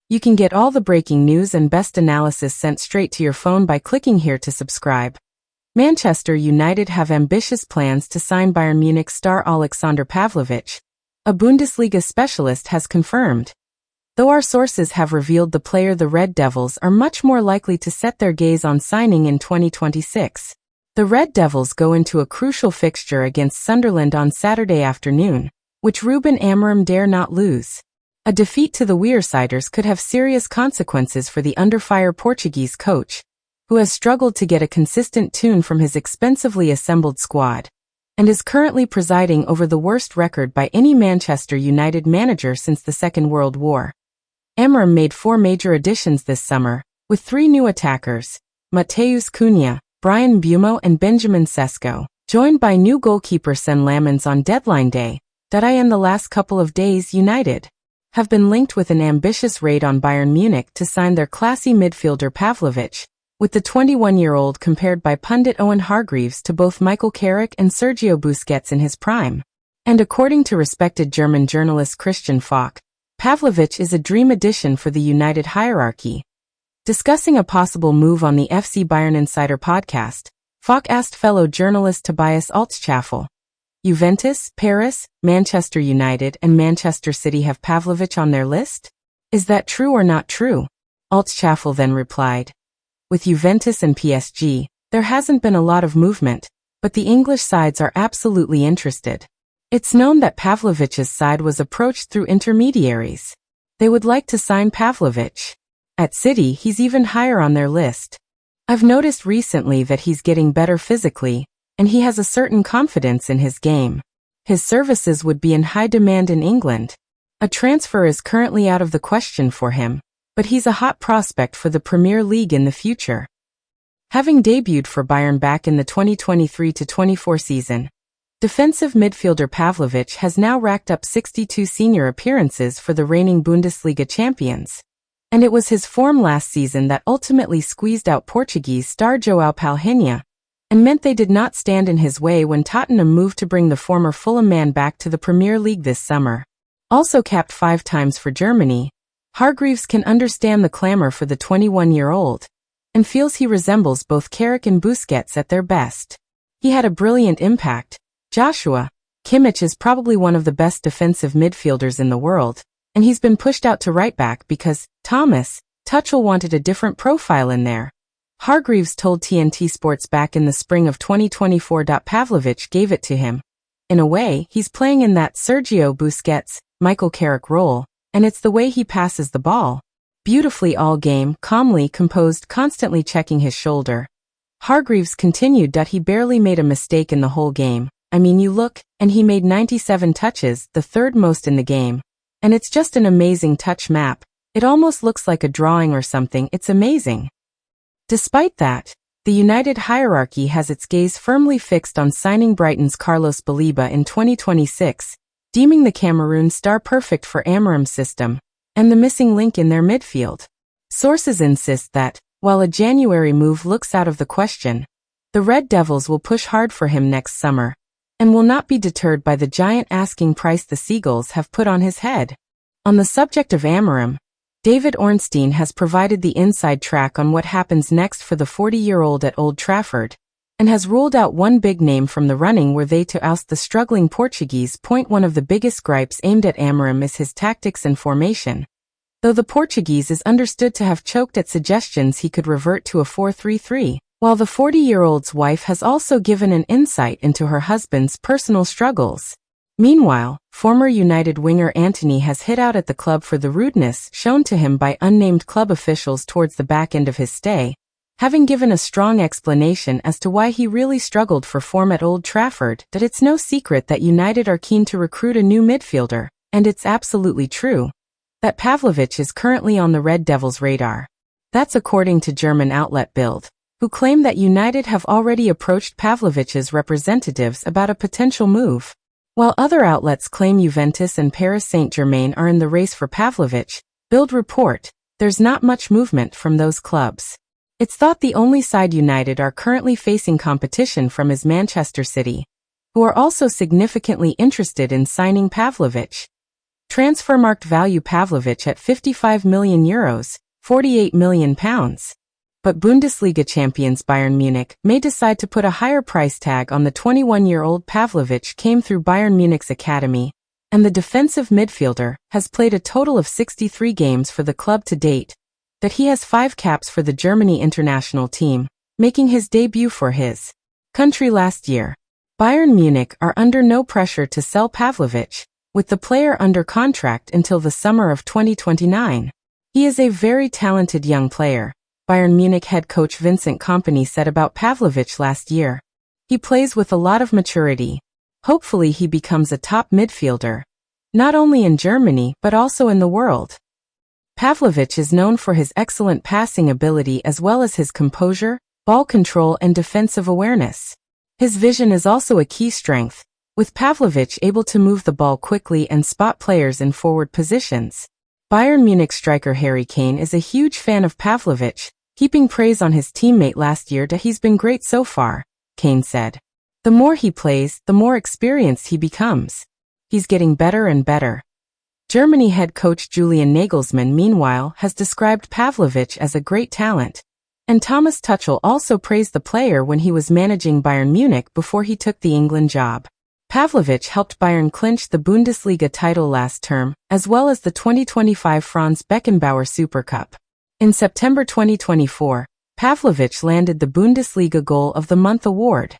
You can get all the breaking news and best analysis sent straight to your phone by clicking here to subscribe. Manchester United have ambitious plans to sign Bayern Munich star Alexander Pavlovic, a Bundesliga specialist has confirmed. Though our sources have revealed the player, the Red Devils are much more likely to set their gaze on signing in 2026. The Red Devils go into a crucial fixture against Sunderland on Saturday afternoon, which Ruben Amorim dare not lose. A defeat to the Weirsiders could have serious consequences for the under-fire Portuguese coach, who has struggled to get a consistent tune from his expensively assembled squad, and is currently presiding over the worst record by any Manchester United manager since the Second World War. Amorim made 4 major additions this summer, with 3 new attackers, Matheus Cunha, Brian Mbeumo and Benjamin Sesko, joined by new goalkeeper Sen Lamens on deadline day. In the last couple of days, United have been linked with an ambitious raid on Bayern Munich to sign their classy midfielder Pavlovic, with the 21-year-old compared by pundit Owen Hargreaves to both Michael Carrick and Sergio Busquets in his prime. And according to respected German journalist Christian Falk, Pavlovic is a dream addition for the United hierarchy. Discussing a possible move on the FC Bayern Insider podcast, Falk asked fellow journalist Tobias Altschafel, Juventus, Paris, Manchester United and Manchester City have Pavlovic on their list? Is that true or not true? Altschafel then replied, with Juventus and PSG, there hasn't been a lot of movement, but the English sides are absolutely interested. It's known that Pavlovic's side was approached through intermediaries. They would like to sign Pavlovic. At City, he's even higher on their list. I've noticed recently that he's getting better physically, and he has a certain confidence in his game. His services would be in high demand in England. A transfer is currently out of the question for him, but he's a hot prospect for the Premier League in the future. Having debuted for Bayern back in the 2023-24 season, defensive midfielder Pavlovic has now racked up 62 senior appearances for the reigning Bundesliga champions. And it was his form last season that ultimately squeezed out Portuguese star João Palhinha, and meant they did not stand in his way when Tottenham moved to bring the former Fulham man back to the Premier League this summer. Also capped 5 times for Germany, Hargreaves can understand the clamor for the 21-year-old, and feels he resembles both Carrick and Busquets at their best. He had a brilliant impact. Joshua Kimmich is probably one of the best defensive midfielders in the world, and he's been pushed out to right back because Thomas Tuchel wanted a different profile in there. Hargreaves told TNT Sports back in the spring of 2024. Pavlovic gave it to him. In a way, he's playing in that Sergio Busquets, Michael Carrick role, and it's the way he passes the ball. Beautifully all game, calmly composed, constantly checking his shoulder. Hargreaves continued that he barely made a mistake in the whole game. I mean, you look, and he made 97 touches, the 3rd most in the game. And it's just an amazing touch map. It almost looks like a drawing or something. It's amazing. Despite that, the United hierarchy has its gaze firmly fixed on signing Brighton's Carlos Baleba in 2026, deeming the Cameroon star perfect for Amorim's system, and the missing link in their midfield. Sources insist that, while a January move looks out of the question, the Red Devils will push hard for him next summer, and will not be deterred by the giant asking price the Seagulls have put on his head. On the subject of Amorim, David Ornstein has provided the inside track on what happens next for the 40-year-old at Old Trafford, and has ruled out one big name from the running were they to oust the struggling Portuguese. One of the biggest gripes aimed at Amorim is his tactics and formation. Though the Portuguese is understood to have choked at suggestions he could revert to a 4-3-3, while the 40-year-old's wife has also given an insight into her husband's personal struggles. Meanwhile, former United winger Antony has hit out at the club for the rudeness shown to him by unnamed club officials towards the back end of his stay, having given a strong explanation as to why he really struggled for form at Old Trafford. That it's no secret that United are keen to recruit a new midfielder, and it's absolutely true that Pavlovic is currently on the Red Devils' radar. That's according to German outlet Bild, who claim that United have already approached Pavlovic's representatives about a potential move. While other outlets claim Juventus and Paris Saint-Germain are in the race for Pavlovic, Bild report, there's not much movement from those clubs. It's thought the only side United are currently facing competition from is Manchester City, who are also significantly interested in signing Pavlovic. Transfermarkt value Pavlovic at €55 million, £48 million. But Bundesliga champions Bayern Munich may decide to put a higher price tag on the 21-year-old. Pavlovic came through Bayern Munich's academy, and the defensive midfielder has played a total of 63 games for the club to date, that he has 5 caps for the Germany international team, making his debut for his country last year. Bayern Munich are under no pressure to sell Pavlovic, with the player under contract until the summer of 2029. He is a very talented young player, Bayern Munich head coach Vincent Kompany said about Pavlovic last year. He plays with a lot of maturity. Hopefully he becomes a top midfielder, not only in Germany but also in the world. Pavlovic is known for his excellent passing ability as well as his composure, ball control and defensive awareness. His vision is also a key strength, with Pavlovic able to move the ball quickly and spot players in forward positions. Bayern Munich striker Harry Kane is a huge fan of Pavlovic, heaping praise on his teammate last year that he's been great so far, Kane said. The more he plays, the more experienced he becomes. He's getting better and better. Germany head coach Julian Nagelsmann, meanwhile, has described Pavlovic as a great talent, and Thomas Tuchel also praised the player when he was managing Bayern Munich before he took the England job. Pavlovic helped Bayern clinch the Bundesliga title last term, as well as the 2025 Franz Beckenbauer Super Cup. In September 2024, Pavlovic landed the Bundesliga Goal of the Month award.